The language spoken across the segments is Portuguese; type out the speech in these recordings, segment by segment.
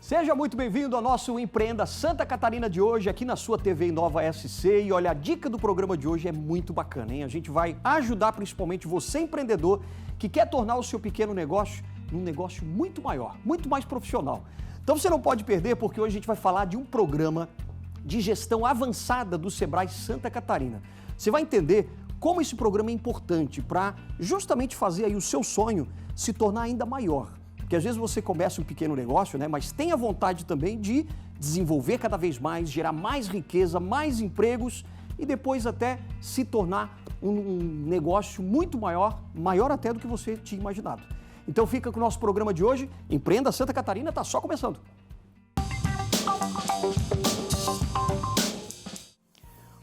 Seja muito bem-vindo ao nosso Empreenda Santa Catarina de hoje, aqui na sua TV Nova SC. E olha, a dica do programa de hoje é muito bacana, hein? A gente vai ajudar principalmente você, empreendedor, que quer tornar o seu pequeno negócio um negócio muito maior, muito mais profissional. Então você não pode perder, porque hoje a gente vai falar de um programa de gestão avançada do Sebrae Santa Catarina. Você vai entender como esse programa é importante para justamente fazer aí o seu sonho se tornar ainda maior. Porque às vezes você começa um pequeno negócio, né? Mas tenha vontade também de desenvolver cada vez mais, gerar mais riqueza, mais empregos e depois até se tornar um negócio muito maior, maior até do que você tinha imaginado. Então fica com o nosso programa de hoje. Empreenda Santa Catarina, está só começando.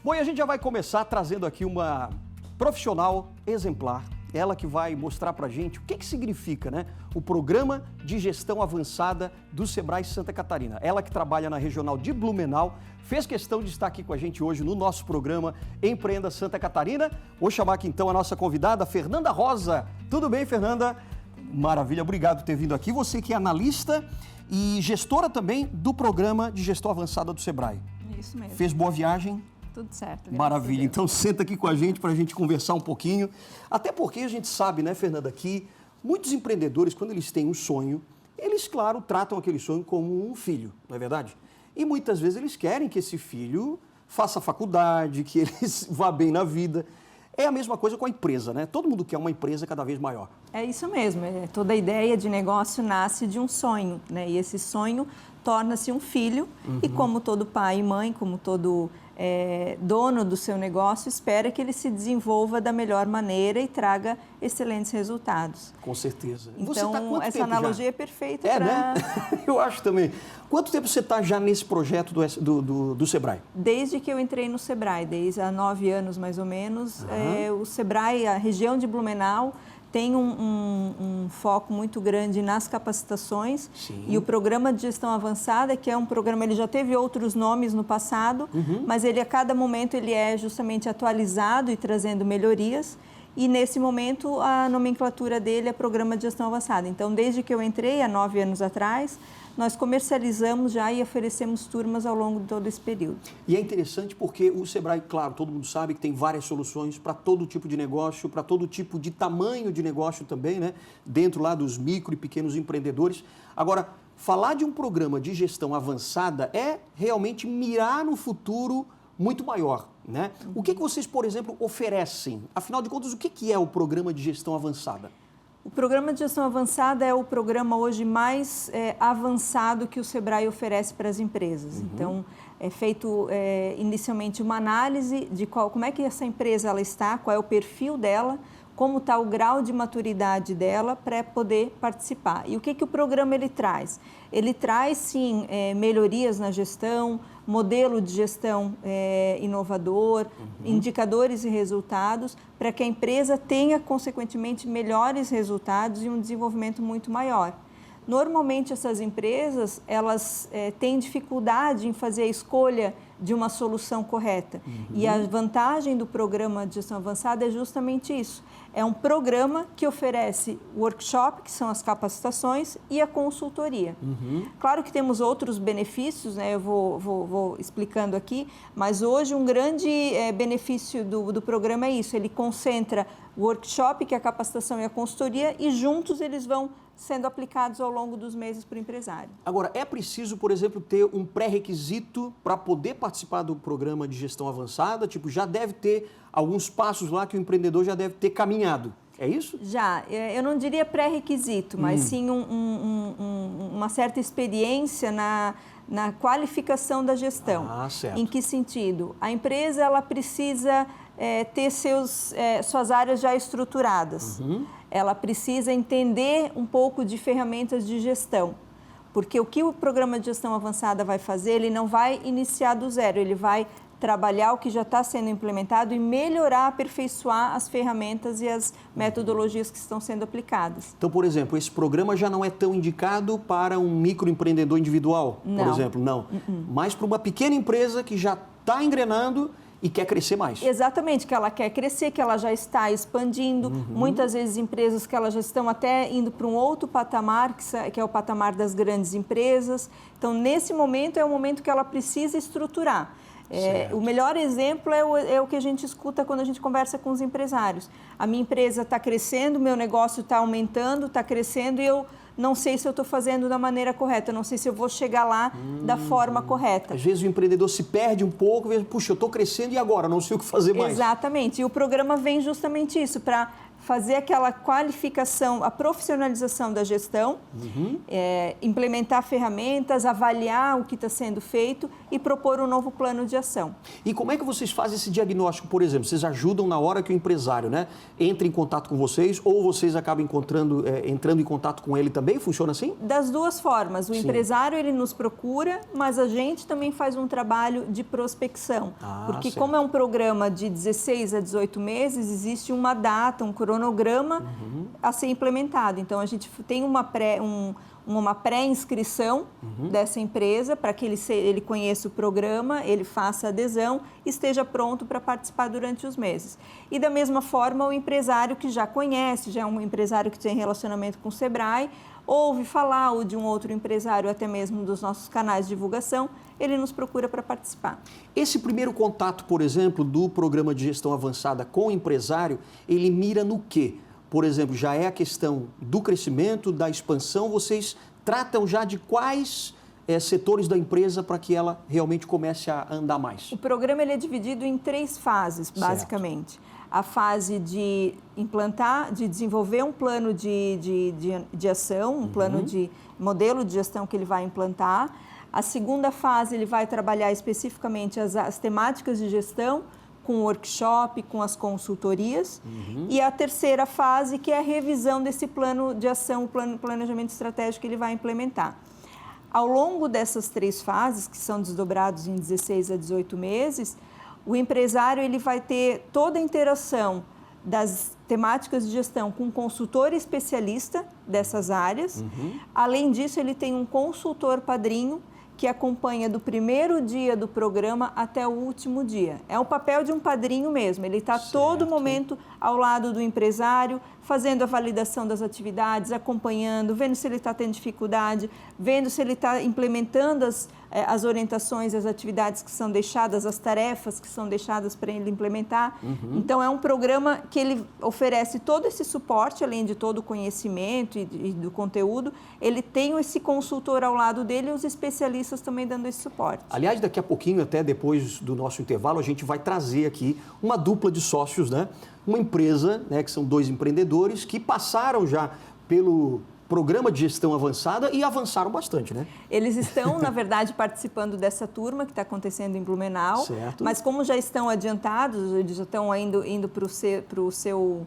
Bom, e a gente já vai começar trazendo aqui uma profissional exemplar. Ela que vai mostrar pra gente o que significa, né, o Programa de Gestão Avançada do Sebrae Santa Catarina. Ela que trabalha na Regional de Blumenau, fez questão de estar aqui com a gente hoje no nosso programa Empreenda Santa Catarina. Vou chamar aqui então a nossa convidada, Fernanda Rosa. Tudo bem, Fernanda? Maravilha, obrigado por ter vindo aqui. Você que é analista e gestora também do Programa de Gestão Avançada do Sebrae. Isso mesmo. Fez boa viagem? Tudo certo. Maravilha, então senta aqui com a gente para a gente conversar um pouquinho. Até porque a gente sabe, né, Fernanda, que muitos empreendedores, quando eles têm um sonho, eles, claro, tratam aquele sonho como um filho, não é verdade? E muitas vezes eles querem que esse filho faça faculdade, que ele vá bem na vida. É a mesma coisa com a empresa, né? Todo mundo quer uma empresa cada vez maior. É isso mesmo, toda ideia de negócio nasce de um sonho, né? E esse sonho torna-se um filho e como todo pai e mãe, como todo dono do seu negócio, espera que ele se desenvolva da melhor maneira e traga excelentes resultados. Com certeza. Então, você tá quanto essa tempo analogia já? é perfeita para... para... né? Eu acho também. Quanto tempo você está já nesse projeto do Sebrae? Desde que eu entrei no Sebrae, desde há 9 anos mais ou menos, o Sebrae, a região de Blumenau, tem um foco muito grande nas capacitações. Sim. E o Programa de Gestão Avançada, que é um programa, ele já teve outros nomes no passado, mas ele a cada momento ele é justamente atualizado e trazendo melhorias. E nesse momento a nomenclatura dele é Programa de Gestão Avançada. Então, desde que eu entrei, há 9 anos atrás, nós comercializamos já e oferecemos turmas ao longo de todo esse período. E é interessante porque o Sebrae, claro, todo mundo sabe que tem várias soluções para todo tipo de negócio, para todo tipo de tamanho de negócio também, né? Dentro lá dos micro e pequenos empreendedores. Agora, falar de um programa de gestão avançada é realmente mirar no futuro muito maior, né? O que vocês, por exemplo, oferecem? Afinal de contas, o que é o Programa de Gestão Avançada? O Programa de Gestão Avançada é o programa hoje mais avançado que o Sebrae oferece para as empresas. Então, é feito inicialmente uma análise de como é que essa empresa ela está, qual é o perfil dela, como está o grau de maturidade dela para poder participar. E o que o programa ele traz? Ele traz, sim, melhorias na gestão, modelo de gestão inovador, indicadores e resultados, para que a empresa tenha, consequentemente, melhores resultados e um desenvolvimento muito maior. Normalmente, essas empresas, elas têm dificuldade em fazer a escolha de uma solução correta. E a vantagem do Programa de Gestão Avançada é justamente isso. É um programa que oferece workshop, que são as capacitações, e a consultoria. Claro que temos outros benefícios, né? Eu vou explicando aqui, mas hoje um grande benefício do programa é isso. Ele concentra o workshop, que é a capacitação e a consultoria, e juntos eles vão sendo aplicados ao longo dos meses para o empresário. Agora, é preciso, por exemplo, ter um pré-requisito para poder participar do programa de gestão avançada? Tipo, já deve ter alguns passos lá que o empreendedor já deve ter caminhado. É isso? Já. Eu não diria pré-requisito, mas sim uma certa experiência na qualificação da gestão. Ah, certo. Em que sentido? A empresa ela precisa ter suas áreas já estruturadas. Ela precisa entender um pouco de ferramentas de gestão. Porque o que o Programa de Gestão Avançada vai fazer, ele não vai iniciar do zero, ele vai trabalhar o que já está sendo implementado e melhorar, aperfeiçoar as ferramentas e as metodologias que estão sendo aplicadas. Então, por exemplo, esse programa já não é tão indicado para um microempreendedor individual, por exemplo, não. Mas para uma pequena empresa que já está engrenando e quer crescer mais. Exatamente, que ela quer crescer, que ela já está expandindo. Muitas vezes empresas que elas já estão até indo para um outro patamar, que é o patamar das grandes empresas. Então, nesse momento, é o momento que ela precisa estruturar. O melhor exemplo é o que a gente escuta quando a gente conversa com os empresários. A minha empresa está crescendo, meu negócio está aumentando, está crescendo e eu não sei se eu estou fazendo da maneira correta, não sei se eu vou chegar lá da forma correta. Às vezes o empreendedor se perde um pouco, puxa, eu estou crescendo e agora? Não sei o que fazer mais. Exatamente, e o programa vem justamente isso, para fazer aquela qualificação, a profissionalização da gestão, implementar ferramentas, avaliar o que está sendo feito e propor um novo plano de ação. E como é que vocês fazem esse diagnóstico, por exemplo? Vocês ajudam na hora que o empresário, né, entra em contato com vocês ou vocês acabam entrando em contato com ele também? Funciona assim? Das duas formas. O empresário, ele nos procura, mas a gente também faz um trabalho de prospecção. Porque certo. Como é um programa de 16 a 18 meses, existe uma data, um cronograma a ser implementado. Então, a gente tem uma pré-inscrição dessa empresa para que ele conheça o programa, ele faça adesão e esteja pronto para participar durante os meses. E da mesma forma, o empresário que já conhece, já é um empresário que tem relacionamento com o Sebrae, ouve falar ou de um outro empresário, até mesmo dos nossos canais de divulgação, ele nos procura para participar. Esse primeiro contato, por exemplo, do programa de gestão avançada com o empresário, ele mira no quê? Por exemplo, já é a questão do crescimento, da expansão, vocês tratam já de quais setores da empresa para que ela realmente comece a andar mais? O programa ele é dividido em 3 fases, basicamente. Certo. A fase de implantar, de desenvolver um plano de ação, um plano de modelo de gestão que ele vai implantar. A segunda fase, ele vai trabalhar especificamente as temáticas de gestão, com o workshop, com as consultorias. E a terceira fase, que é a revisão desse plano de ação, o planejamento estratégico que ele vai implementar. Ao longo dessas 3 fases, que são desdobrados em 16 a 18 meses, o empresário ele vai ter toda a interação das temáticas de gestão com um consultor especialista dessas áreas. Além disso, ele tem um consultor padrinho que acompanha do primeiro dia do programa até o último dia. É o papel de um padrinho mesmo, ele está todo momento ao lado do empresário, fazendo a validação das atividades, acompanhando, vendo se ele está tendo dificuldade, vendo se ele está implementando as orientações, as atividades que são deixadas, as tarefas que são deixadas para ele implementar. Então, é um programa que ele oferece todo esse suporte, além de todo o conhecimento e do conteúdo, ele tem esse consultor ao lado dele e os especialistas também dando esse suporte. Aliás, daqui a pouquinho, até depois do nosso intervalo, a gente vai trazer aqui uma dupla de sócios, né? Uma empresa, né, que são 2 empreendedores que passaram já pelo programa de gestão avançada e avançaram bastante, né? Eles estão, na verdade, participando dessa turma que está acontecendo em Blumenau, certo. Mas como já estão adiantados, eles já estão indo para o seu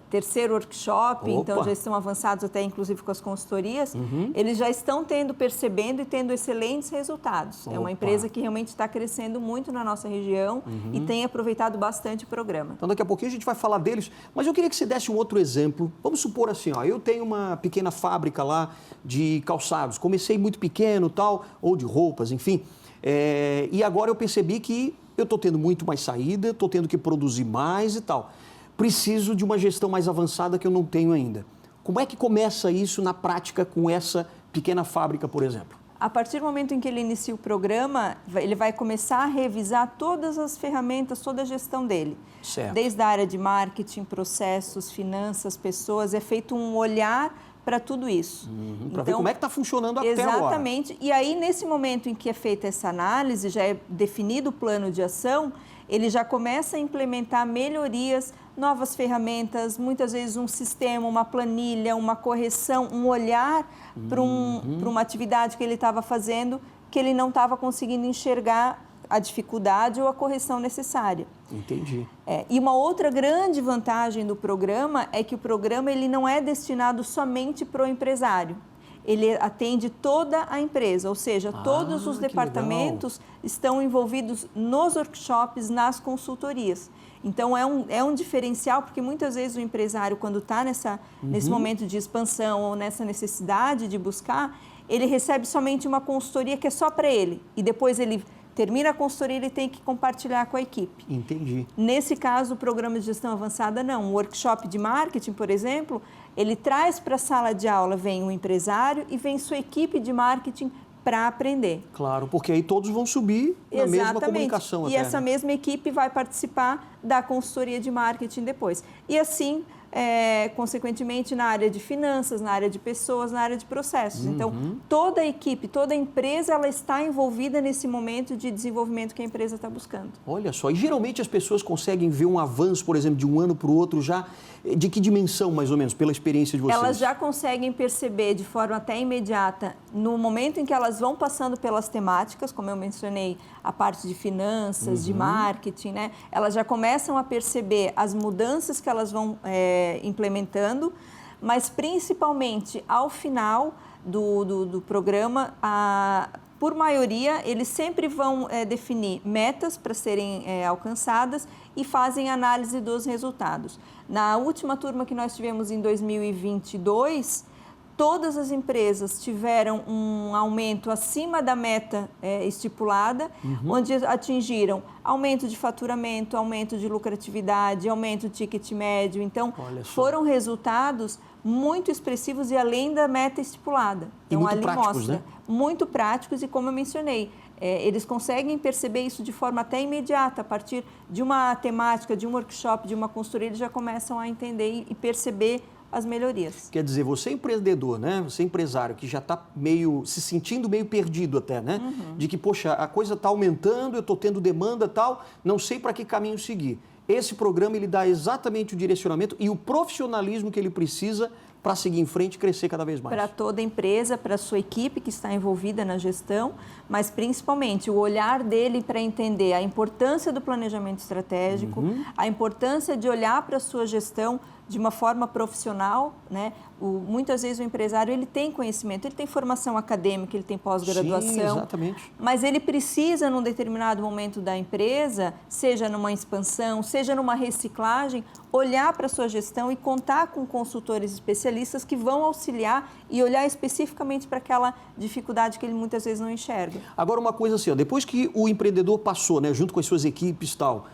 terceiro workshop, então já estão avançados até inclusive com as consultorias, eles já estão percebendo e tendo excelentes resultados. É uma empresa que realmente está crescendo muito na nossa região e tem aproveitado bastante o programa. Então daqui a pouquinho a gente vai falar deles, mas eu queria que você desse um outro exemplo. Vamos supor assim, eu tenho uma pequena fábrica lá de calçados, comecei muito pequeno tal, ou de roupas, enfim, e agora eu percebi que eu estou tendo muito mais saída, estou tendo que produzir mais e tal. Preciso de uma gestão mais avançada que eu não tenho ainda. Como é que começa isso na prática com essa pequena fábrica, por exemplo? A partir do momento em que ele inicia o programa, ele vai começar a revisar todas as ferramentas, toda a gestão dele. Certo. Desde a área de marketing, processos, finanças, pessoas, é feito um olhar para tudo isso. Para ver como é que está funcionando até agora. Exatamente. E aí, nesse momento em que é feita essa análise, já é definido o plano de ação, ele já começa a implementar melhorias, novas ferramentas, muitas vezes um sistema, uma planilha, uma correção, um olhar para uma atividade que ele estava fazendo que ele não estava conseguindo enxergar a dificuldade ou a correção necessária. Entendi. E uma outra grande vantagem do programa é que o programa ele não é destinado somente para o empresário. Ele atende toda a empresa, ou seja, todos os departamentos estão envolvidos nos workshops, nas consultorias. Então, é um diferencial, porque muitas vezes o empresário, quando está nesse momento de expansão ou nessa necessidade de buscar, ele recebe somente uma consultoria que é só para ele. E depois ele termina a consultoria, ele tem que compartilhar com a equipe. Entendi. Nesse caso, o programa de gestão avançada não. Um workshop de marketing, por exemplo, ele traz para a sala de aula, vem um empresário e vem sua equipe de marketing para aprender. Claro, porque aí todos vão subir na mesma comunicação. E essa mesma equipe vai participar da consultoria de marketing depois. E assim, consequentemente, na área de finanças, na área de pessoas, na área de processos. Então, toda a equipe, toda a empresa, ela está envolvida nesse momento de desenvolvimento que a empresa está buscando. Olha só, e geralmente as pessoas conseguem ver um avanço, por exemplo, de um ano para o outro já, de que dimensão, mais ou menos, pela experiência de vocês? Elas já conseguem perceber de forma até imediata, no momento em que elas vão passando pelas temáticas, como eu mencionei, a parte de finanças, de marketing, né? Elas já começam a perceber as mudanças que elas vão implementando, mas principalmente ao final do programa, por maioria, eles sempre vão definir metas para serem alcançadas e fazem análise dos resultados. Na última turma que nós tivemos em 2022, todas as empresas tiveram um aumento acima da meta estipulada, onde atingiram aumento de faturamento, aumento de lucratividade, aumento de ticket médio. Então, foram resultados muito expressivos e além da meta estipulada. Então, muito ali práticos, mostra, né? Muito práticos e, como eu mencionei, eles conseguem perceber isso de forma até imediata. A partir de uma temática, de um workshop, de uma consultoria, eles já começam a entender e perceber as melhorias. Quer dizer, você é empreendedor, né? Você é empresário que já está se sentindo meio perdido até, né? De que, poxa, a coisa está aumentando, eu estou tendo demanda e tal, não sei para que caminho seguir. Esse programa, ele dá exatamente o direcionamento e o profissionalismo que ele precisa para seguir em frente e crescer cada vez mais. Para toda a empresa, para a sua equipe que está envolvida na gestão, mas principalmente o olhar dele para entender a importância do planejamento estratégico, a importância de olhar para a sua gestão de uma forma profissional, né? Muitas vezes o empresário ele tem conhecimento, ele tem formação acadêmica, ele tem pós-graduação. Sim, exatamente. Mas ele precisa, num determinado momento da empresa, seja numa expansão, seja numa reciclagem, olhar para a sua gestão e contar com consultores especialistas que vão auxiliar e olhar especificamente para aquela dificuldade que ele muitas vezes não enxerga. Agora, uma coisa assim, ó, depois que o empreendedor passou, né, junto com as suas equipes e tal,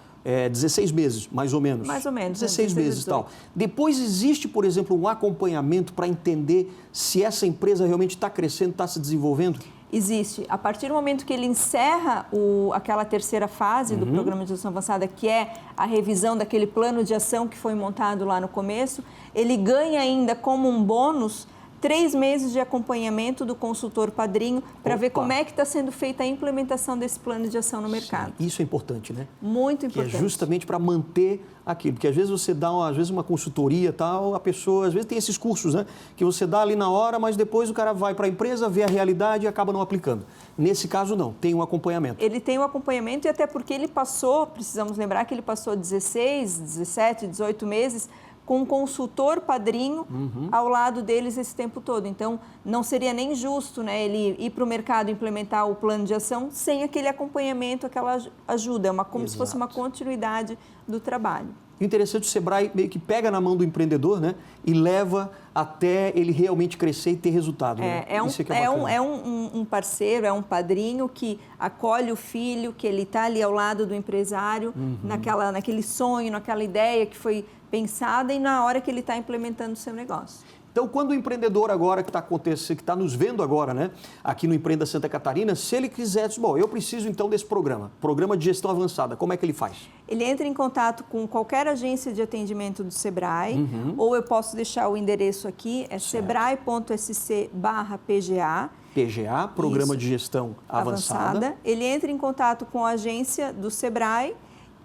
16 meses, mais ou menos. Mais ou menos. 16 meses e tal. Depois existe, por exemplo, um acompanhamento para entender se essa empresa realmente está crescendo, está se desenvolvendo? Existe. A partir do momento que ele encerra aquela terceira fase do programa de gestão avançada, que é a revisão daquele plano de ação que foi montado lá no começo, ele ganha ainda como um bônus 3 meses de acompanhamento do consultor padrinho para ver como é que está sendo feita a implementação desse plano de ação no mercado. Sim, isso é importante, né? Muito importante. Que é justamente para manter aquilo, porque às vezes você dá uma consultoria tal, a pessoa, às vezes tem esses cursos, né? Que você dá ali na hora, mas depois o cara vai para a empresa, vê a realidade e acaba não aplicando. Nesse caso não, tem um acompanhamento. Ele tem um acompanhamento e até porque ele passou, precisamos lembrar que ele passou 16, 17, 18 meses com um consultor padrinho ao lado deles esse tempo todo. Então, não seria nem justo, né, ele ir para o mercado implementar o plano de ação sem aquele acompanhamento, aquela ajuda. É como se fosse uma continuidade do trabalho. O interessante, o Sebrae meio que pega na mão do empreendedor, né, e leva até ele realmente crescer e ter resultado. Né? É um parceiro, é um padrinho que acolhe o filho, que ele está ali ao lado do empresário, naquele sonho, naquela ideia que foi pensada e na hora que ele está implementando o seu negócio. Então, quando o empreendedor agora que está nos vendo agora, né, aqui no Empreenda Santa Catarina, se ele quiser, bom, eu preciso então desse programa de gestão avançada, como é que ele faz? Ele entra em contato com qualquer agência de atendimento do Sebrae, ou eu posso deixar o endereço aqui, é sebrae.sc/PGA. PGA, Programa de Gestão Avançada. Ele entra em contato com a agência do Sebrae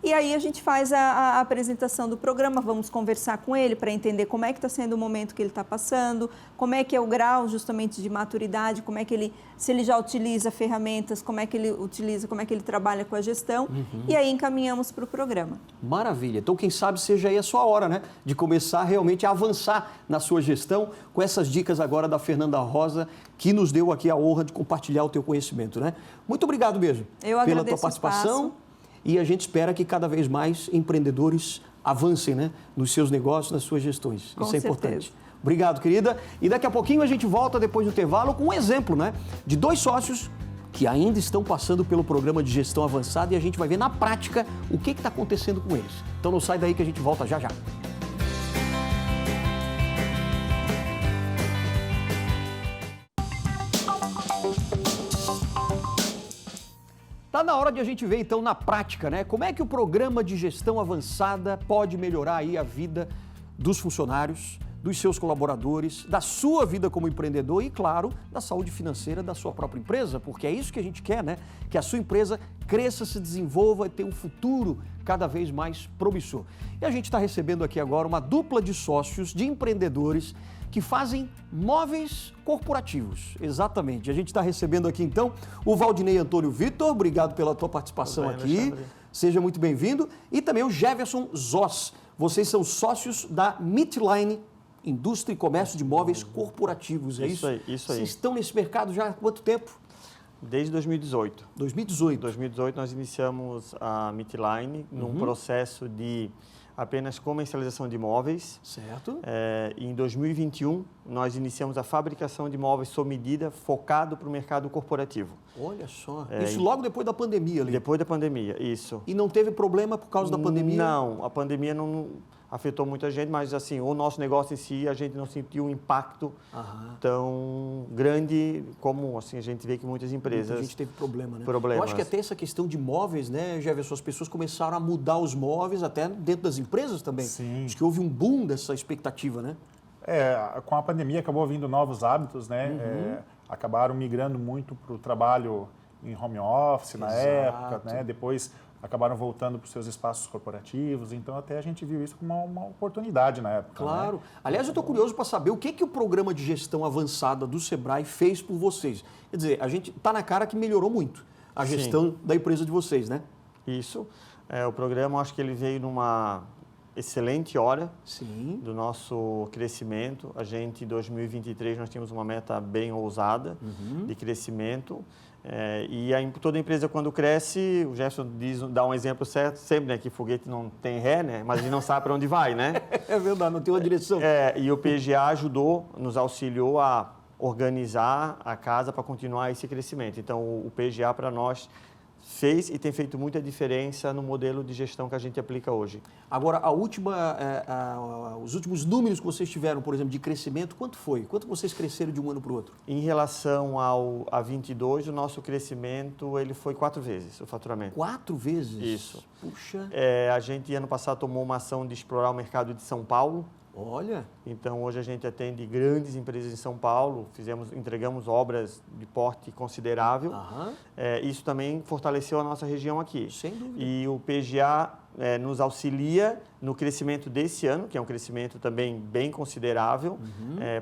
e aí a gente faz a apresentação do programa, vamos conversar com ele para entender como é que está sendo o momento que ele está passando, como é que é o grau justamente de maturidade, como é que se ele já utiliza ferramentas, como é que ele utiliza, como é que ele trabalha com a gestão e aí encaminhamos para o programa. Maravilha. Então, quem sabe seja aí a sua hora, né, de começar realmente a avançar na sua gestão com essas dicas agora da Fernanda Rosa, que nos deu aqui a honra de compartilhar o teu conhecimento, né? Muito obrigado mesmo pela tua participação. E a gente espera que cada vez mais empreendedores avancem, né, nos seus negócios, nas suas gestões. Isso é importante. Obrigado, querida. E daqui a pouquinho a gente volta depois do intervalo com um exemplo, né, de 2 sócios que ainda estão passando pelo programa de gestão avançada e a gente vai ver na prática o que está acontecendo com eles. Então não sai daí que a gente volta já já. Está na hora de a gente ver então na prática, né? Como é que o programa de gestão avançada pode melhorar aí a vida dos funcionários, dos seus colaboradores, da sua vida como empreendedor e, claro, da saúde financeira da sua própria empresa, porque é isso que a gente quer, né? Que a sua empresa cresça, se desenvolva e tenha um futuro cada vez mais promissor. E a gente está recebendo aqui agora uma dupla de sócios, de empreendedores que fazem móveis corporativos. Exatamente. A gente está recebendo aqui então o Valdinei Antônio Vitor, obrigado pela tua participação aqui. Alexandre. Seja muito bem-vindo. E também o Jefferson Zoss. Vocês são sócios da Midline Indústria e Comércio de Móveis Corporativos, é isso? Isso aí. Vocês estão nesse mercado já há quanto tempo? Desde 2018. 2018. Em 2018 nós iniciamos a Midline num processo de apenas comercialização de móveis. Certo. Em 2021 nós iniciamos a fabricação de móveis sob medida focado para o mercado corporativo. Olha só. Isso logo depois da pandemia ali? Depois da pandemia, isso. E não teve problema por causa da pandemia? Não, a pandemia não afetou muita gente, mas assim, o nosso negócio em si, a gente não sentiu um impacto tão grande como assim, a gente vê que muitas empresas... A gente teve problema, né? Problemas. Eu acho que até essa questão de móveis, né, Jefferson, as pessoas começaram a mudar os móveis até dentro das empresas também. Sim. Acho que houve um boom dessa expectativa, né? Com a pandemia acabou vindo novos hábitos, né? Acabaram migrando muito para o trabalho em home office na época, né? Depois acabaram voltando para os seus espaços corporativos, então até a gente viu isso como uma oportunidade na época. Claro. Né? Aliás, eu estou curioso para saber o que o programa de gestão avançada do Sebrae fez por vocês. Quer dizer, a gente está na cara que melhorou muito a gestão da empresa de vocês, né? Isso. O programa, acho que ele veio numa excelente hora do nosso crescimento. A gente, em 2023, nós tínhamos uma meta bem ousada de crescimento. Toda empresa, quando cresce, o Jefferson dá um exemplo certo, sempre, né, que foguete não tem ré, né, mas ele não sabe para onde vai, né? É verdade, não tem uma direção. E o PGA nos auxiliou a organizar a casa para continuar esse crescimento. Então, o PGA, para nós, fez e tem feito muita diferença no modelo de gestão que a gente aplica hoje. Agora, os últimos números que vocês tiveram, por exemplo, de crescimento, quanto foi? Quanto vocês cresceram de um ano para o outro? Em relação a 22, o nosso crescimento ele foi 4 vezes o faturamento. 4 vezes? Isso. Puxa. A gente, ano passado, tomou uma ação de explorar o mercado de São Paulo. Olha. Então, hoje a gente atende grandes empresas em São Paulo, entregamos obras de porte considerável. Isso também fortaleceu a nossa região aqui. Sem dúvida. E o PGA nos auxilia no crescimento desse ano, que é um crescimento também bem considerável,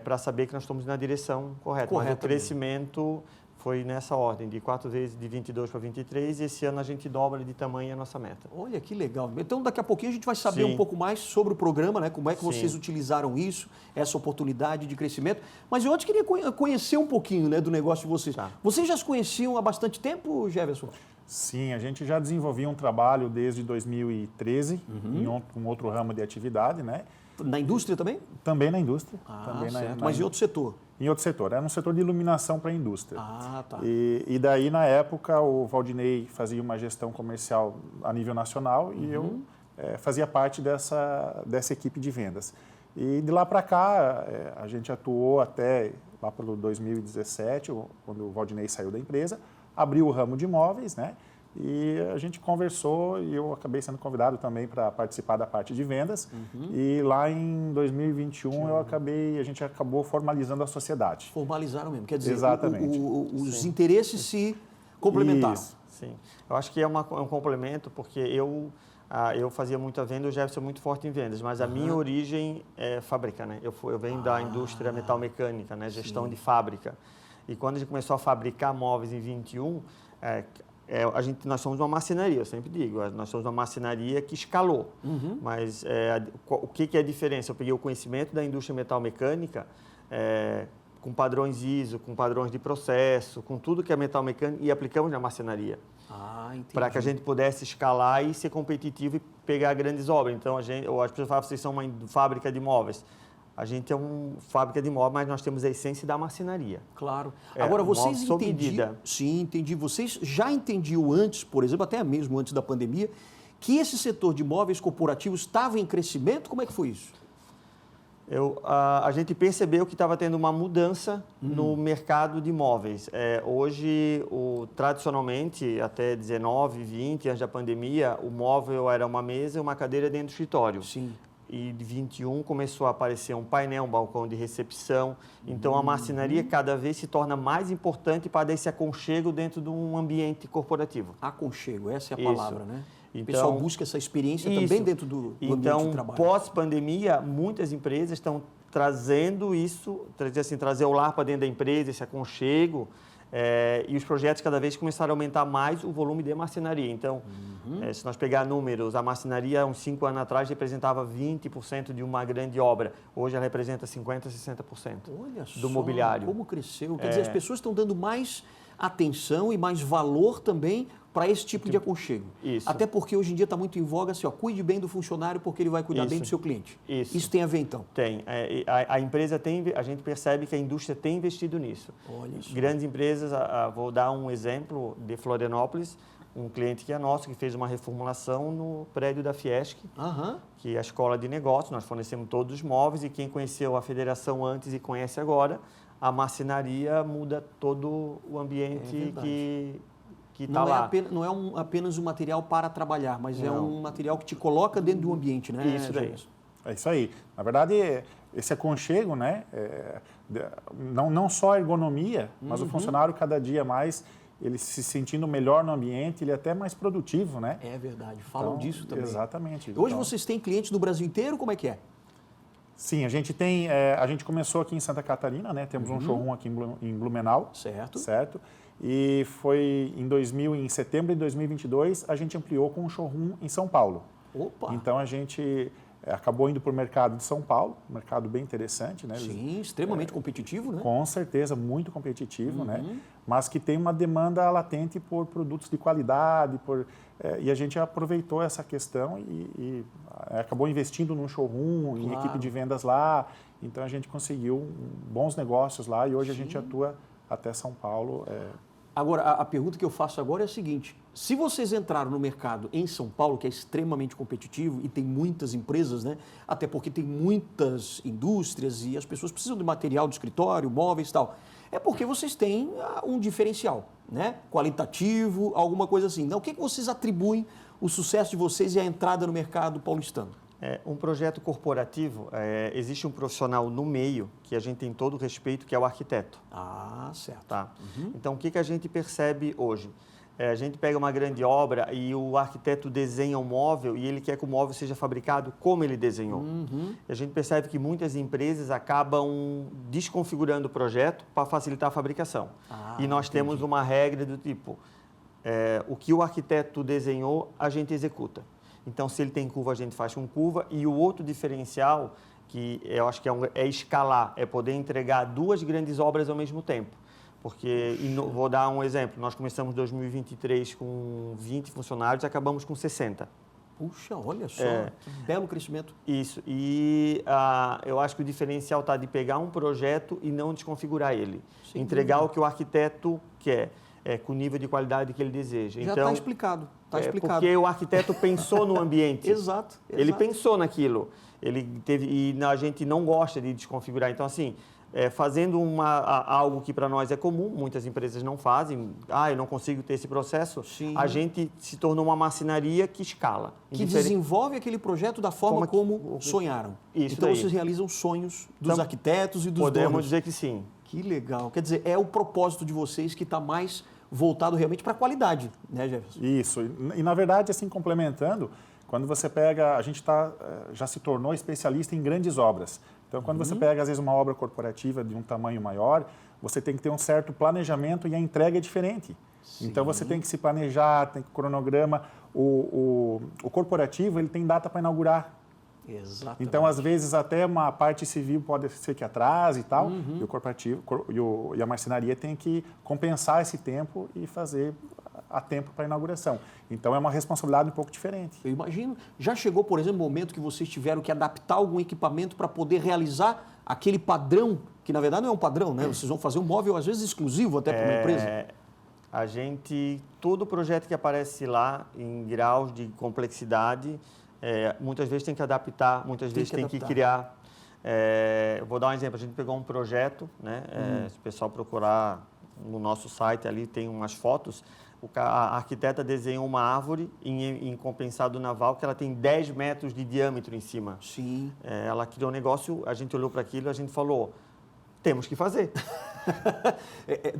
para saber que nós estamos na direção correta. Mas o crescimento foi nessa ordem, de 4 vezes, de 22 para 23, e esse ano a gente dobra de tamanho a nossa meta. Olha, que legal. Então, daqui a pouquinho a gente vai saber um pouco mais sobre o programa, né? Como é que vocês utilizaram isso, essa oportunidade de crescimento. Mas eu antes queria conhecer um pouquinho, né, do negócio de vocês. Vocês já se conheciam há bastante tempo, Jefferson? Sim, a gente já desenvolvia um trabalho desde 2013, em um outro ramo de atividade, né? Na indústria também? Também na indústria. Mas em outro setor? Em outro setor. Era um setor de iluminação para a indústria. Tá. E daí, na época, o Valdinei fazia uma gestão comercial a nível nacional e eu fazia parte dessa equipe de vendas. E de lá para cá, a gente atuou até lá para 2017, quando o Valdinei saiu da empresa, abriu o ramo de imóveis, né? E a gente conversou e eu acabei sendo convidado também para participar da parte de vendas. E lá em 2021 a gente acabou formalizando a sociedade. Formalizaram mesmo, quer dizer, exatamente. Os interesses se complementaram. Isso. Sim, eu acho que é um complemento, porque eu fazia muita venda, o Jefferson é muito forte em vendas, mas a minha origem é fábrica, né? Eu venho da indústria metalmecânica, né? Gestão de fábrica. E quando a gente começou a fabricar móveis em 21, nós somos uma marcenaria, eu sempre digo, nós somos uma marcenaria que escalou. Mas o que é a diferença? Eu peguei o conhecimento da indústria metalmecânica com padrões ISO, com padrões de processo, com tudo que é metalmecânica e aplicamos na marcenaria. Para que a gente pudesse escalar e ser competitivo e pegar grandes obras. Então, as pessoas falam que vocês são uma fábrica de móveis. A gente é uma fábrica de móveis, mas nós temos a essência da marcenaria. Claro. É, Agora, móvel vocês sob entendiam... medida. Sim, entendi. Vocês já entendiam antes, por exemplo, até mesmo antes da pandemia, que esse setor de móveis corporativos estava em crescimento? Como é que foi isso? A gente percebeu que estava tendo uma mudança no mercado de móveis. Hoje, tradicionalmente, até 19, 20, antes da pandemia, o móvel era uma mesa e uma cadeira dentro do escritório. Sim. E de 21 começou a aparecer um painel, um balcão de recepção. Então, a marcenaria cada vez se torna mais importante para dar esse aconchego dentro de um ambiente corporativo. Aconchego, essa é a Isso. palavra, né? Então, o pessoal busca essa experiência também dentro do ambiente de trabalho. Então, pós-pandemia, muitas empresas estão trazendo isso, trazer o lar para dentro da empresa, esse aconchego, e os projetos cada vez começaram a aumentar mais o volume de marcenaria. Então, se nós pegar números, a marcenaria, uns 5 anos atrás, representava 20% de uma grande obra. Hoje, ela representa 50%, 60% Olha do mobiliário. Como cresceu. Quer dizer, as pessoas estão dando mais atenção e mais valor também para esse tipo de aconchego. Isso. Até porque hoje em dia está muito em voga assim, cuide bem do funcionário porque ele vai cuidar bem do seu cliente. Isso tem a ver então? Tem. A empresa tem, a gente percebe que a indústria tem investido nisso. Olha isso. Grandes empresas, vou dar um exemplo de Florianópolis, um cliente que é nosso, que fez uma reformulação no prédio da Fiesc, que é a escola de negócios. Nós fornecemos todos os móveis e quem conheceu a federação antes e conhece agora, a marcenaria muda todo o ambiente que está lá. Não é apenas um material para trabalhar, mas é um material que te coloca dentro do ambiente, né? Isso daí. É isso aí. Na verdade, esse aconchego, né? Não só a ergonomia, mas o funcionário cada dia mais, ele se sentindo melhor no ambiente, ele é até mais produtivo, né? É verdade. Falam disso também. Exatamente. Hoje vocês têm clientes no Brasil inteiro? Como é que é? Sim, a gente tem. A gente começou aqui em Santa Catarina, né? Temos um showroom aqui em Blumenau. Certo. E foi em setembro de 2022, a gente ampliou com um showroom em São Paulo. Opa! Então a gente acabou indo para o mercado de São Paulo, um mercado bem interessante, né? Sim, extremamente competitivo, né? Com certeza, muito competitivo, né? Mas que tem uma demanda latente por produtos de qualidade, e a gente aproveitou essa questão e acabou investindo num showroom, em equipe de vendas lá. Então a gente conseguiu bons negócios lá e hoje a gente atua até São Paulo. Agora, a pergunta que eu faço agora é a seguinte: se vocês entraram no mercado em São Paulo, que é extremamente competitivo e tem muitas empresas, né? Até porque tem muitas indústrias e as pessoas precisam de material de escritório, móveis e tal, é porque vocês têm um diferencial, né? Qualitativo, alguma coisa assim. Então, o que vocês atribuem o sucesso de vocês e a entrada no mercado paulistano? Um projeto corporativo, existe um profissional no meio que a gente tem todo o respeito, que é o arquiteto. Ah, certo. Tá? Então, o que a gente percebe hoje? A gente pega uma grande obra e o arquiteto desenha um móvel e ele quer que o móvel seja fabricado como ele desenhou. A gente percebe que muitas empresas acabam desconfigurando o projeto para facilitar a fabricação. E nós temos uma regra do tipo, o que o arquiteto desenhou, a gente executa. Então, se ele tem curva, a gente faz com curva. E o outro diferencial, que eu acho que é escalar, é poder entregar 2 grandes obras ao mesmo tempo. Porque, vou dar um exemplo, nós começamos 2023 com 20 funcionários e acabamos com 60. Puxa, olha só, que belo crescimento. Isso, e eu acho que o diferencial está de pegar um projeto e não desconfigurar ele. Sem entregar dúvida. o que o arquiteto quer. Com o nível de qualidade que ele deseja. Já está explicado. Está explicado. Porque o arquiteto pensou no ambiente. Exato. Ele pensou naquilo. E a gente não gosta de desconfigurar. Então, assim, fazendo algo que para nós é comum, muitas empresas não fazem. Eu não consigo ter esse processo. Sim. A gente se tornou uma marcenaria que escala. Que desenvolve aquele projeto da forma como sonharam. Isso então, daí. Vocês realizam sonhos dos arquitetos e dos Podemos donos. dizer que sim. Que legal. Quer dizer, é o propósito de vocês que está mais voltado realmente para a qualidade, né, Jefferson? Isso. E, na verdade, assim, complementando, quando você pega... A gente já se tornou especialista em grandes obras. Então, quando você pega, às vezes, uma obra corporativa de um tamanho maior, você tem que ter um certo planejamento e a entrega é diferente. Sim. Então, você tem que se planejar, tem cronograma. O corporativo, ele tem data para inaugurar. Exatamente. Então, às vezes, até uma parte civil pode ser que atrase e tal, e o corporativo e a marcenaria tem que compensar esse tempo e fazer a tempo para a inauguração. Então, é uma responsabilidade um pouco diferente. Eu imagino. Já chegou, por exemplo, um momento que vocês tiveram que adaptar algum equipamento para poder realizar aquele padrão, que na verdade não é um padrão, né? Vocês vão fazer um móvel, às vezes, exclusivo até para uma empresa. Todo projeto que aparece lá em graus de complexidade, muitas vezes tem que adaptar, muitas vezes tem que criar. Eu vou dar um exemplo, a gente pegou um projeto, né? Se o pessoal procurar no nosso site, ali tem umas fotos, a arquiteta desenhou uma árvore em compensado naval que ela tem 10 metros de diâmetro em cima. Sim. Ela criou um negócio, a gente olhou para aquilo, a gente falou, temos que fazer.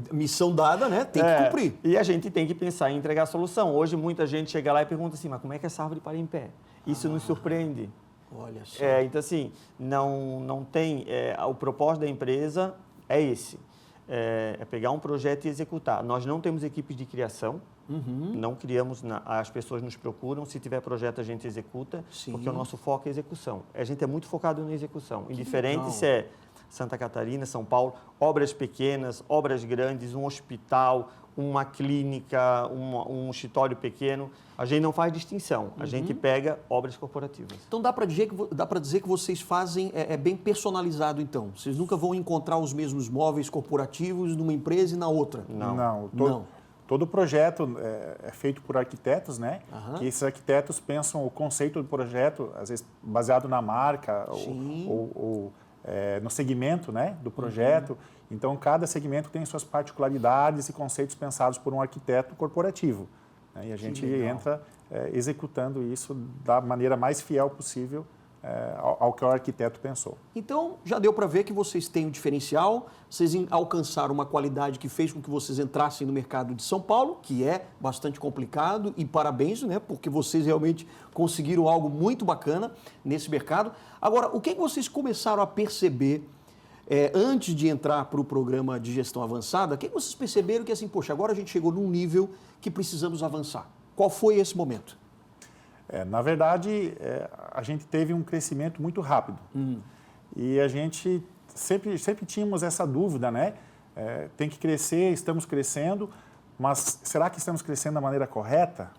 Missão dada, né? Tem que cumprir. E a gente tem que pensar em entregar a solução. Hoje, muita gente chega lá e pergunta assim, mas como é que essa árvore para em pé? Isso nos surpreende. Olha só. Então, assim, não tem... o propósito da empresa é esse. É pegar um projeto e executar. Nós não temos equipes de criação, não criamos, as pessoas nos procuram, se tiver projeto a gente executa, porque o nosso foco é execução. A gente é muito focado na execução, indiferente se é Santa Catarina, São Paulo, obras pequenas, obras grandes, um hospital, uma clínica, um escritório pequeno, a gente não faz distinção, a gente pega obras corporativas. Então dá para dizer que vocês fazem, bem personalizado então? Vocês nunca vão encontrar os mesmos móveis corporativos numa empresa e na outra? Não. Todo projeto é feito por arquitetos, né? Que esses arquitetos pensam o conceito do projeto, às vezes baseado na marca ou no segmento, né, do projeto. Então, cada segmento tem suas particularidades e conceitos pensados por um arquiteto corporativo. Né? E a gente entra executando isso da maneira mais fiel possível ao que o arquiteto pensou. Então, já deu para ver que vocês têm um diferencial, vocês alcançaram uma qualidade que fez com que vocês entrassem no mercado de São Paulo, que é bastante complicado, e parabéns, né, porque vocês realmente conseguiram algo muito bacana nesse mercado. Agora, o que vocês começaram a perceber antes de entrar para o programa de gestão avançada? O que vocês perceberam que, assim, poxa, agora a gente chegou num nível que precisamos avançar? Qual foi esse momento? Na verdade, a gente teve um crescimento muito rápido. E a gente sempre tínhamos essa dúvida, né? Tem que crescer, estamos crescendo, mas será que estamos crescendo da maneira correta?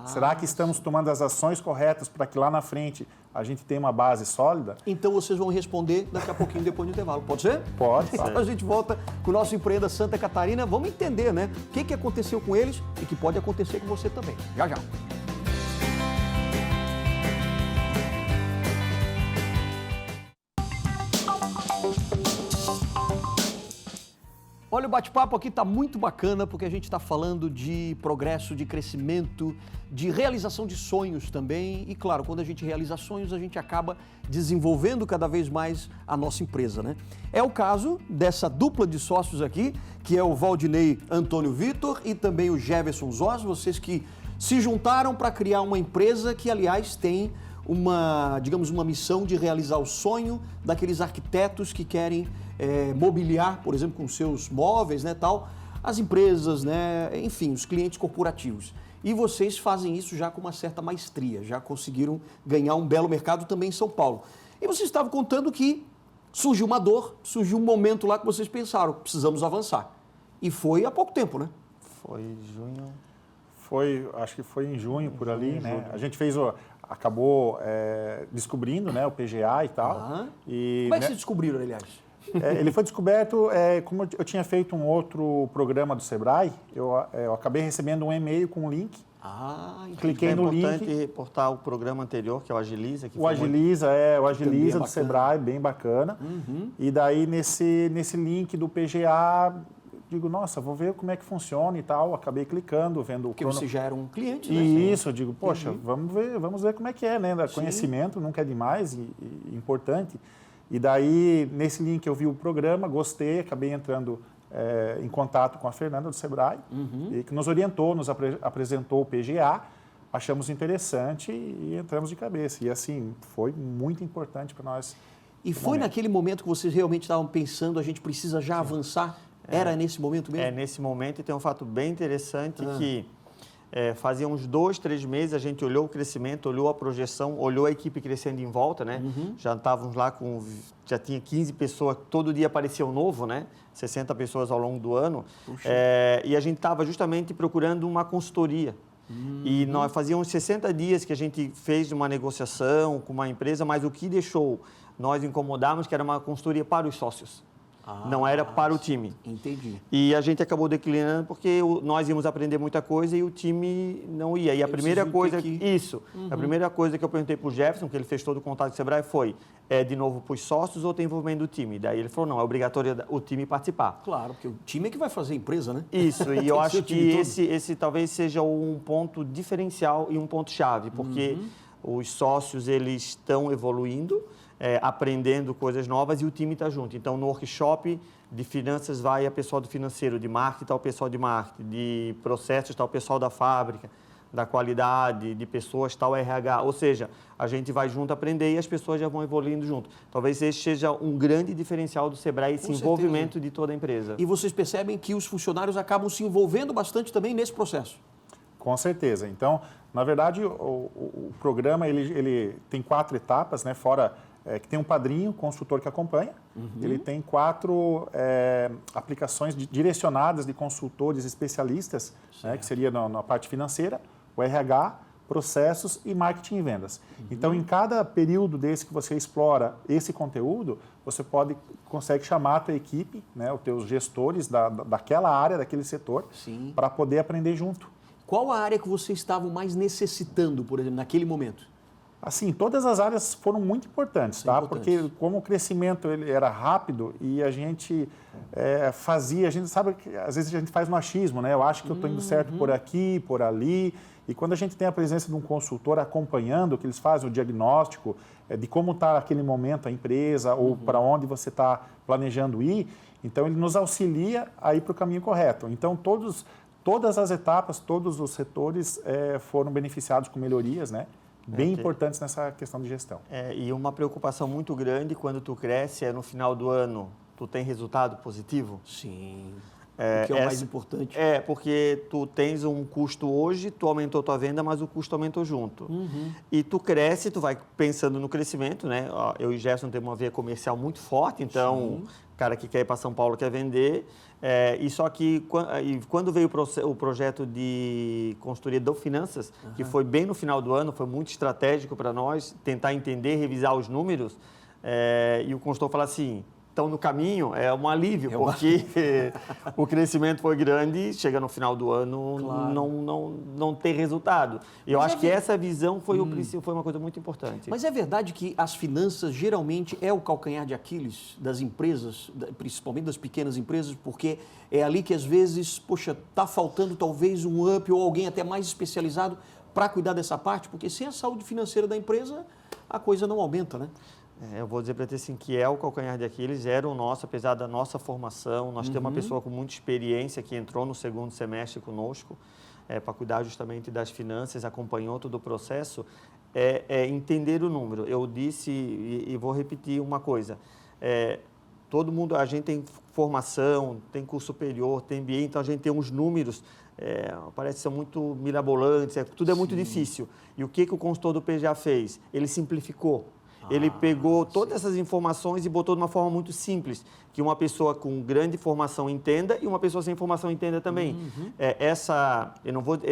Será que estamos tomando as ações corretas para que lá na frente a gente tenha uma base sólida? Então vocês vão responder daqui a pouquinho, depois do intervalo. Pode ser? Pode. Então a gente volta com o nosso Empreenda Santa Catarina. Vamos entender, né? O que aconteceu com eles e que pode acontecer com você também. Já, já. Olha, o bate-papo aqui está muito bacana porque a gente está falando de progresso, de crescimento, de realização de sonhos também. E claro, quando a gente realiza sonhos, a gente acaba desenvolvendo cada vez mais a nossa empresa, né? É o caso dessa dupla de sócios aqui, que é o Valdinei Antônio Vitor e também o Jefferson Zós, vocês que se juntaram para criar uma empresa que, aliás, tem uma missão de realizar o sonho daqueles arquitetos que querem mobiliar, por exemplo, com seus móveis, né, tal, as empresas, né, enfim, os clientes corporativos. E vocês fazem isso já com uma certa maestria, já conseguiram ganhar um belo mercado também em São Paulo. E vocês estavam contando que surgiu uma dor, surgiu um momento lá que vocês pensaram, precisamos avançar. E foi há pouco tempo, né? Foi junho. Acho que foi em junho, por ali, né? A gente acabou descobrindo, né, o PGA e tal. E, como é que vocês descobriram, aliás? Ele foi descoberto, como eu tinha feito um outro programa do Sebrae, eu acabei recebendo um e-mail com um link. Cliquei no link. É importante reportar o programa anterior, que é o Agiliza. O Agiliza do Sebrae, bem bacana. E daí, nesse link do PGA, digo, nossa, vou ver como é que funciona e tal. Acabei clicando, vendo o Porque você já era um cliente, né? Isso, eu digo, poxa, vamos ver como é que é, né? Conhecimento nunca é demais e importante. E daí, nesse link, eu vi o programa, gostei, acabei entrando em contato com a Fernanda do Sebrae, e que nos orientou, nos apresentou o PGA, achamos interessante e entramos de cabeça. E assim, foi muito importante para nós. E foi naquele momento que vocês realmente estavam pensando, a gente precisa já avançar? Era nesse momento mesmo? É nesse momento, e tem um fato bem interessante que fazia uns 2, 3 meses, a gente olhou o crescimento, olhou a projeção, olhou a equipe crescendo em volta, né? Já estávamos lá já tinha 15 pessoas, todo dia aparecia um novo, né? 60 pessoas ao longo do ano. E a gente estava justamente procurando uma consultoria. E nós fazíamos 60 dias que a gente fez uma negociação com uma empresa, mas o que deixou nós incomodarmos que era uma consultoria para os sócios. Não era para o time. Entendi. E a gente acabou declinando porque nós íamos aprender muita coisa e o time não ia. E a primeira coisa... A primeira coisa que eu perguntei para o Jefferson, que ele fez todo o contato com o Sebrae, foi: de novo para os sócios ou tem envolvimento do time? Daí ele falou: não, é obrigatório o time participar. Claro, porque o time é que vai fazer a empresa, né? Isso, e eu acho que esse talvez seja um ponto diferencial e um ponto-chave, porque os sócios, eles estão evoluindo, aprendendo coisas novas e o time está junto. Então, no workshop de finanças vai a pessoal do financeiro, de marketing está o pessoal de marketing, de processos está o pessoal da fábrica, da qualidade, de pessoas está o RH. Ou seja, a gente vai junto aprender e as pessoas já vão evoluindo junto. Talvez esse seja um grande diferencial do Sebrae, esse envolvimento de toda a empresa. E vocês percebem que os funcionários acabam se envolvendo bastante também nesse processo? Com certeza. Então, na verdade, o programa ele tem 4 etapas, né? Fora que tem um padrinho, consultor que acompanha. Ele tem 4 aplicações direcionadas de consultores especialistas, né? Que seria na parte financeira, o RH, processos e marketing e vendas. Então, em cada período desse que você explora esse conteúdo, você consegue chamar a tua equipe, né? Os teus gestores daquela área, daquele setor, para poder aprender junto. Qual a área que vocês estavam mais necessitando, por exemplo, naquele momento? Assim, todas as áreas foram muito importantes, tá? Porque como o crescimento ele era rápido e a gente a gente sabe que às vezes a gente faz um achismo, né? Eu acho que eu estou indo certo por aqui, por ali. E quando a gente tem a presença de um consultor acompanhando, que eles fazem o diagnóstico de como está naquele momento a empresa ou para onde você está planejando ir, então ele nos auxilia a ir para o caminho correto. Então, todas as etapas, todos os setores foram beneficiados com melhorias, né? Bem importantes nessa questão de gestão. E uma preocupação muito grande quando tu cresce no final do ano, tu tem resultado positivo? Sim. O que é o mais importante. Porque tu tens um custo hoje, tu aumentou tua venda, mas o custo aumentou junto. E tu cresce, tu vai pensando no crescimento, né? Eu e o Jefferson temos uma veia comercial muito forte, então o cara que quer ir para São Paulo quer vender. E só que quando veio o projeto de consultoria do Finanças, que foi bem no final do ano, foi muito estratégico para nós, tentar entender, revisar os números, e o consultor fala assim: estão no caminho, é um alívio, porque o crescimento foi grande e chega no final do ano, não tem resultado. E eu acho que essa visão foi foi uma coisa muito importante. Mas é verdade que as finanças geralmente é o calcanhar de Aquiles das empresas, principalmente das pequenas empresas, porque é ali que às vezes, está faltando talvez um up ou alguém até mais especializado para cuidar dessa parte, porque sem a saúde financeira da empresa, a coisa não aumenta, né? Eu vou dizer para ti assim, que o calcanhar de Aquiles, era o nosso, apesar da nossa formação. Nós temos uma pessoa com muita experiência que entrou no segundo semestre conosco para cuidar justamente das finanças, acompanhou todo o processo, entender o número. Eu disse e vou repetir uma coisa, todo mundo, a gente tem formação, tem curso superior, tem MBA, então a gente tem uns números, parece que são muito mirabolantes, tudo é muito difícil. E o que o consultor do PGA fez? Ele simplificou. Ele pegou todas essas informações e botou de uma forma muito simples, que uma pessoa com grande formação entenda e uma pessoa sem formação entenda também.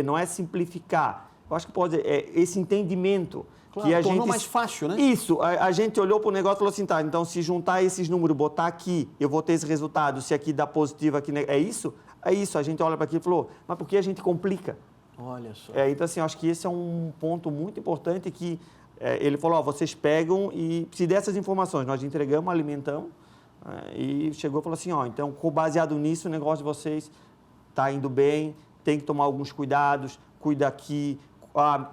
Não é simplificar, eu acho que pode ser esse entendimento. Claro, que a tornou gente, mais fácil, né? Isso, a gente olhou para o negócio e falou assim, tá, então se juntar esses números, botar aqui, eu vou ter esse resultado, se aqui dá positivo, aqui é isso? É isso, a gente olha para aquilo e falou, mas por que a gente complica? Olha só. Então, assim, eu acho que esse é um ponto muito importante que ele falou, vocês pegam e se dessas informações, nós entregamos, alimentamos, e chegou e falou assim, então, baseado nisso, o negócio de vocês está indo bem, tem que tomar alguns cuidados, cuida aqui,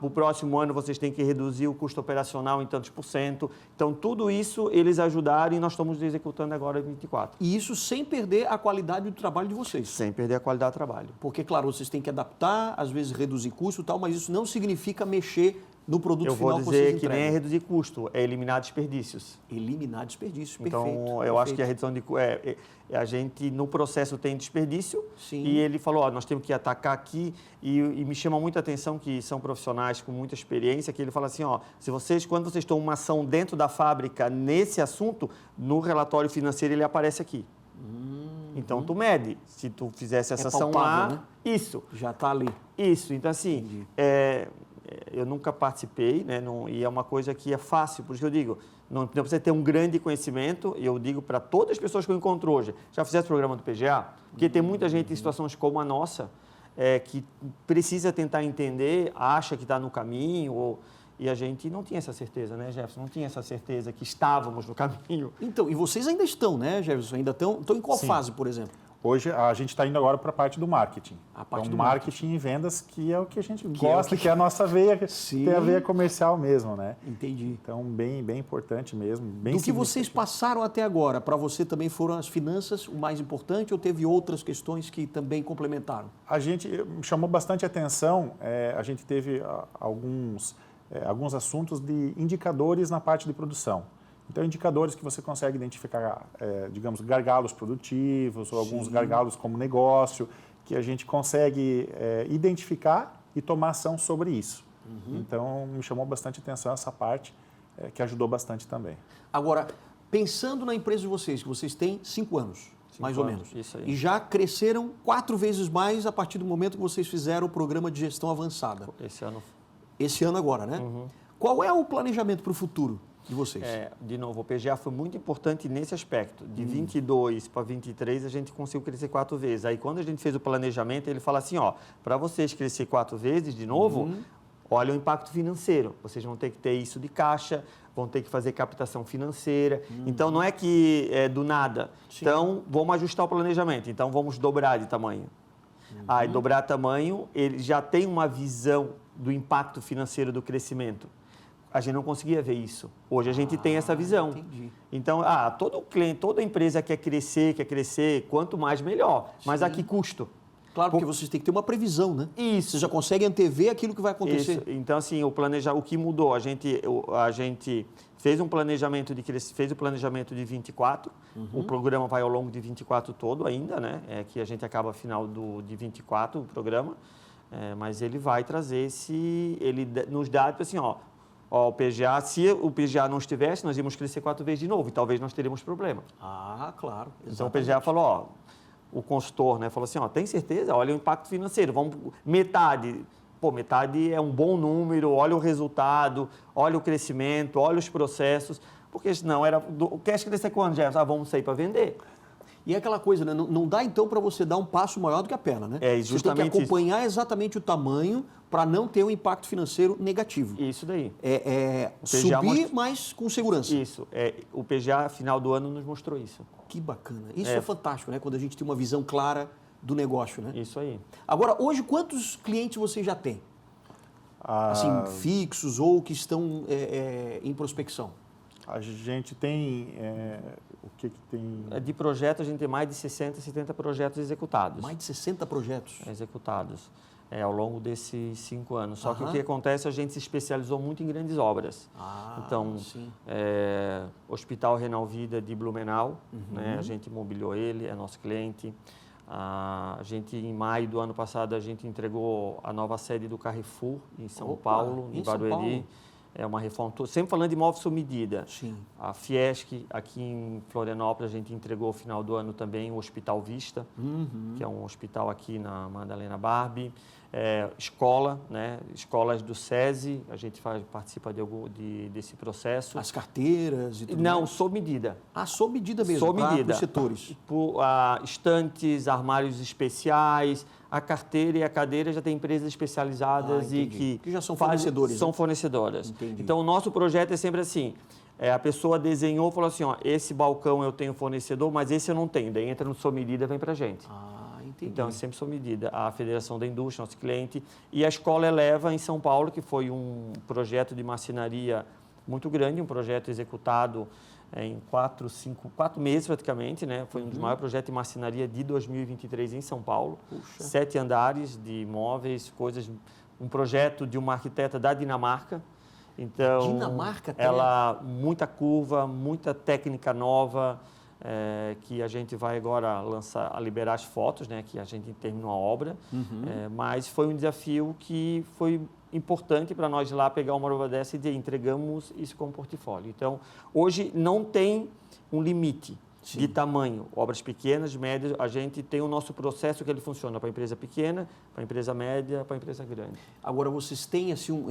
o próximo ano vocês têm que reduzir o custo operacional em tantos %. Então, tudo isso eles ajudaram e nós estamos executando agora em 24. E isso sem perder a qualidade do trabalho de vocês. Sem perder a qualidade do trabalho. Porque, claro, vocês têm que adaptar, às vezes reduzir custo e tal, mas isso não significa mexer no produto eu final vou que vocês dizer que entregam. nem é reduzir custo, é eliminar desperdícios. Eliminar desperdícios, Então, perfeito. eu acho que a redução de a gente, no processo, tem desperdício. Sim. E ele falou, ó, nós temos que atacar aqui. E me chama muita atenção que são profissionais com muita experiência, que ele fala assim, ó, quando vocês tomam uma ação dentro da fábrica nesse assunto, no relatório financeiro ele aparece aqui. Então, tu mede. Se tu fizesse essa ação lá, palpável, né? isso. Já está ali. Isso. Então, assim, eu nunca participei, né? E é uma coisa que é fácil, por isso que eu digo, não precisa ter um grande conhecimento, e eu digo para todas as pessoas que eu encontro hoje, já fizesse o programa do PGA? Porque tem muita gente em situações como a nossa, que precisa tentar entender, acha que está no caminho, e a gente não tinha essa certeza, né, Jefferson? Não tinha essa certeza que estávamos no caminho. Então, e vocês ainda estão, né, Jefferson? Ainda estão em qual Sim. fase, por exemplo? Hoje a gente está indo agora para a parte do marketing. A parte então, do marketing e vendas, que é o que a gente é gosta, o que- que é a nossa veia, Sim. tem a veia comercial mesmo, né? Entendi. Então, bem importante mesmo. Bem Do que vocês significativo. passaram até agora, para você também foram as finanças o mais importante ou teve outras questões que também complementaram? A gente me chamou bastante atenção, a gente teve alguns assuntos de indicadores na parte de produção. Então, indicadores que você consegue identificar, digamos, gargalos produtivos ou alguns gargalos como negócio, que a gente consegue identificar e tomar ação sobre isso. Então, me chamou bastante atenção essa parte, que ajudou bastante também. Agora, pensando na empresa de vocês, que vocês têm 5 anos, mais ou anos, menos, isso aí. e já cresceram 4 vezes mais a partir do momento que vocês fizeram o programa de gestão avançada. Esse ano Agora, né? Qual é o planejamento para o futuro de vocês? de novo, o PGA foi muito importante nesse aspecto. De 22 para 23, a gente conseguiu crescer 4 vezes. Aí, quando a gente fez o planejamento, ele fala assim, ó, para vocês crescer 4 vezes, de novo, olha o impacto financeiro. Vocês vão ter que ter isso de caixa, vão ter que fazer captação financeira. Então, não é que é do nada. Sim. Então, vamos ajustar o planejamento. Então, vamos dobrar de tamanho. Aí, dobrar tamanho, ele já tem uma visão do impacto financeiro do crescimento. A gente não conseguia ver isso. Hoje a gente tem essa visão. Entendi. Então, todo cliente, toda empresa quer crescer, quanto mais melhor. Mas a que custo? Claro, porque vocês têm que ter uma previsão, né? Isso. Você já consegue antever aquilo que vai acontecer. Isso. Então, assim, o que mudou? A gente fez um planejamento fez o planejamento de 24. O programa vai ao longo de 24 todo ainda, né? Que a gente acaba final de 24 o programa. Mas ele vai trazer ele nos dá, tipo assim, o PGA, se o PGA não estivesse, nós íamos crescer 4 vezes de novo e talvez nós teríamos problema. Ah, claro. Então o PGA falou, o consultor, né, falou assim, tem certeza? Olha o impacto financeiro, metade é um bom número, olha o resultado, olha o crescimento, olha os processos, porque senão quer crescer quando, Jefferson? Vamos sair para vender. E é aquela coisa, né? Não dá então para você dar um passo maior do que a perna, né? Justamente você tem que acompanhar exatamente o tamanho para não ter um impacto financeiro negativo. Isso daí. Subir, mas com segurança. Isso. O PGA, final do ano, nos mostrou isso. Que bacana. Isso é fantástico, né? Quando a gente tem uma visão clara do negócio, né? Isso aí. Agora, hoje, quantos clientes você já tem? Assim, fixos ou que estão em prospecção? A gente tem... o que tem? De projeto, a gente tem mais de 60, 70 projetos executados. Mais de 60 projetos. Executados ao longo desses 5 anos. Só que o que acontece, a gente se especializou muito em grandes obras. Então, Hospital Renal Vida de Blumenau, né, a gente imobiliou ele, é nosso cliente. A gente, em maio do ano passado, a gente entregou a nova sede do Carrefour em São Paulo, em Barueri. É uma reforma, sempre falando de imóvel sob medida. Sim. A Fiesc, aqui em Florianópolis, a gente entregou no final do ano também o Hospital Vista, que é um hospital aqui na Madalena Barbie. Escola, né? Escolas do SESI, a gente participa desse processo. As carteiras e tudo Não, mais? sob medida. Sob medida mesmo, sob medida. Para os setores. Estantes, armários especiais, a carteira e a cadeira já tem empresas especializadas e que já são fornecedores. São fornecedoras. Entendi. Então, o nosso projeto é sempre assim. A pessoa desenhou e falou assim, esse balcão eu tenho fornecedor, mas esse eu não tenho. Daí entra no sob medida, vem para a gente. Entendi. Então, é sempre sob medida. A Federação da Indústria, nosso cliente. E a Escola Eleva, em São Paulo, que foi um projeto de marcenaria muito grande, um projeto executado em 4 meses praticamente, né? Foi um dos maiores projetos de marcenaria de 2023 em São Paulo. 7 andares de imóveis, coisas... Um projeto de uma arquiteta da Dinamarca, Então, Dinamarca tem muita curva, muita técnica nova, que a gente vai agora liberar as fotos, né, que a gente terminou a obra, mas foi um desafio que foi importante para nós lá pegar uma obra dessa e entregamos isso como portfólio. Então, hoje não tem um limite de tamanho, obras pequenas, médias, a gente tem o nosso processo que ele funciona para a empresa pequena, para a empresa média, para a empresa grande. Agora, vocês têm assim,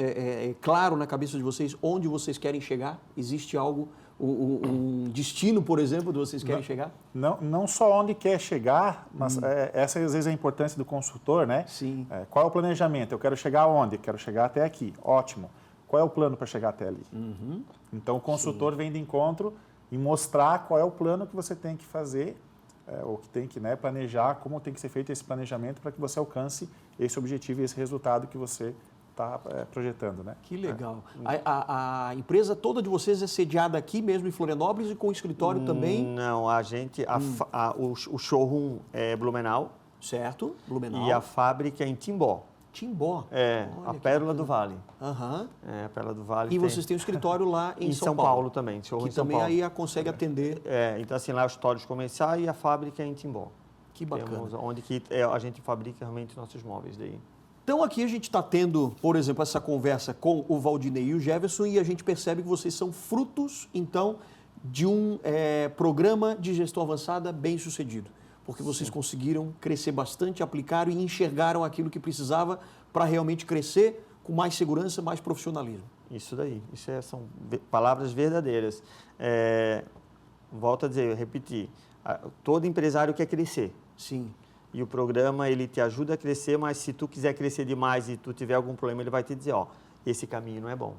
claro na cabeça de vocês onde vocês querem chegar? Existe algo, um destino, por exemplo, de vocês querem chegar? Não só onde quer chegar, mas essa às vezes é a importância do consultor, né? Sim. Qual é o planejamento? Eu quero chegar aonde? Quero chegar até aqui. Ótimo. Qual é o plano para chegar até ali? Então, o consultor vem de encontro e mostrar qual é o plano que você tem que fazer, ou que tem que planejar, como tem que ser feito esse planejamento para que você alcance esse objetivo e esse resultado que você está projetando, né? Que legal. A empresa toda de vocês é sediada aqui mesmo em Florianópolis e com escritório também? Não, a gente, o showroom é Blumenau. Certo, Blumenau. E a fábrica é em Timbó. Timbó. A Pérola do Vale. Aham. A Pérola do Vale. E vocês têm um escritório lá em São Paulo também, que showroom em São também Paulo. aí consegue atender. Então assim, lá os escritórios comerciais e a fábrica é em Timbó. Que bacana. Temos onde a gente fabrica realmente nossos móveis daí. Então aqui a gente está tendo, por exemplo, essa conversa com o Valdinei e o Jefferson e a gente percebe que vocês são frutos, então, de um programa de gestão avançada bem sucedido. Porque vocês conseguiram crescer bastante, aplicaram e enxergaram aquilo que precisava para realmente crescer com mais segurança, mais profissionalismo. Isso daí, são palavras verdadeiras. Volto a dizer, eu repeti, todo empresário quer crescer. Sim. E o programa, ele te ajuda a crescer, mas se tu quiser crescer demais e tu tiver algum problema, ele vai te dizer, esse caminho não é bom.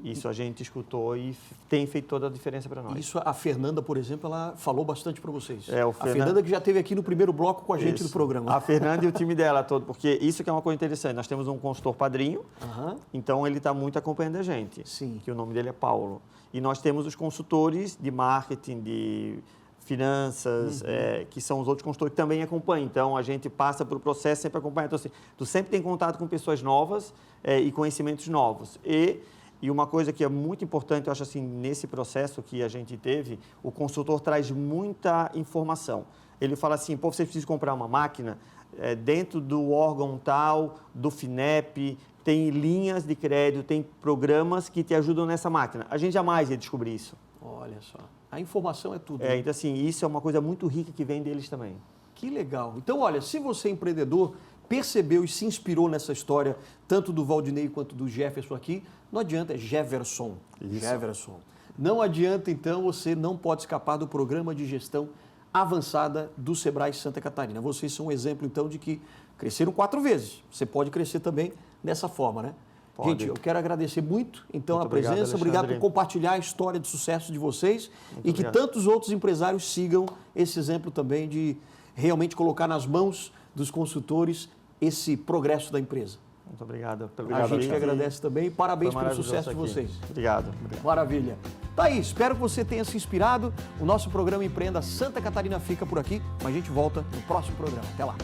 Isso a gente escutou e tem feito toda a diferença para nós. Isso a Fernanda, por exemplo, ela falou bastante para vocês. A Fernanda que já esteve aqui no primeiro bloco com a gente no programa. A Fernanda e o time dela todo, porque isso que é uma coisa interessante. Nós temos um consultor padrinho, então ele está muito acompanhando a gente. Sim. Que o nome dele é Paulo. E nós temos os consultores de marketing, de finanças, que são os outros consultores que também acompanham. Então, a gente passa por o processo sempre acompanhando. Então, assim, tu sempre tem contato com pessoas novas e conhecimentos novos. E uma coisa que é muito importante, eu acho assim, nesse processo que a gente teve, o consultor traz muita informação. Ele fala assim, você precisa comprar uma máquina, dentro do órgão tal, do FINEP, tem linhas de crédito, tem programas que te ajudam nessa máquina. A gente jamais ia descobrir isso. Olha só. A informação é tudo. Então, assim, isso é uma coisa muito rica que vem deles também. Que legal. Então, olha, se você é empreendedor, percebeu e se inspirou nessa história, tanto do Valdinei quanto do Jefferson aqui, não adianta, é Jefferson. Jefferson. Não adianta, então, você não pode escapar do programa de gestão avançada do Sebrae Santa Catarina. Vocês são um exemplo, então, de que cresceram 4 vezes. Você pode crescer também dessa forma, né? Pode. Gente, eu quero agradecer muito, então, Muito a presença. obrigado, obrigado por Alexandre. compartilhar a história de sucesso de vocês Muito e que obrigado. tantos outros empresários sigam esse exemplo também de realmente colocar nas mãos dos consultores esse progresso da empresa. Muito obrigado pelo A gente que convite. agradece também e parabéns Foi pelo maravilhoso sucesso de aqui. vocês. Obrigado. Maravilha. Tá aí, espero que você tenha se inspirado. O nosso programa Empreenda Santa Catarina fica por aqui, mas a gente volta no próximo programa. Até lá.